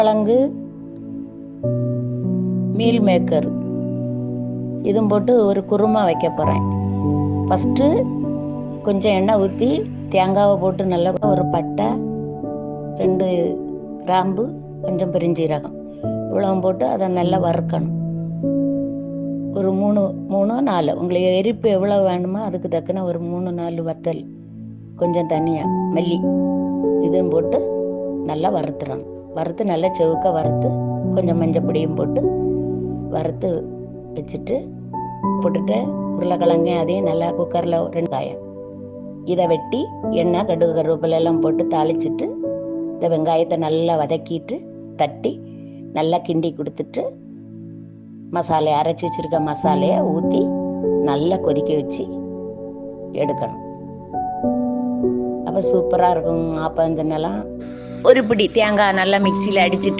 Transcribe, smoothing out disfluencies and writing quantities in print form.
கிழங்கு, meal maker இதுவும் போட்டு ஒரு குருமா வைக்க போகிறேன். ஃபஸ்ட்டு கொஞ்சம் எண்ணெய் ஊற்றி தேங்காவை போட்டு நல்லா ஒரு பட்டை, 2 கிராம்பு, கொஞ்சம் பெருஞ்சீரகம் இவ்வளவும் போட்டு அதை நல்லா வறுக்கணும். ஒரு 3 4 உங்களுக்கு எரிப்பு எவ்வளோ வேணுமோ அதுக்கு தக்கன ஒரு 3 4 வத்தல், கொஞ்சம் தனியா மல்லி இதுவும் போட்டு நல்லா வறுத்துறணும். வறுத்து நல்லா செவுக்க வறுத்து கொஞ்சம் மஞ்சப்பொடியும் போட்டு வறுத்து வச்சுட்டு போட்டுட்டு உருளைக்கிழங்கு அதையும் நல்லா குக்கரில் 2 காயம் இதை வெட்டி எண்ணெய் கடுகு கருவேப்பிலை எல்லாம் போட்டு தாளிச்சிட்டு இந்த வெங்காயத்தை நல்லா வதக்கிட்டு தட்டி நல்லா கிண்டி கொடுத்துட்டு மசாலையை அரைச்சி வச்சிருக்க மசாலையை ஊற்றி நல்லா கொதிக்க வச்சு எடுக்கணும். அப்போ சூப்பராக இருக்கும். ஆப்பம் தின்னலாம். ஒரு பிடி தேங்காய் நல்லா மிக்சியில் அடிச்சிட்டு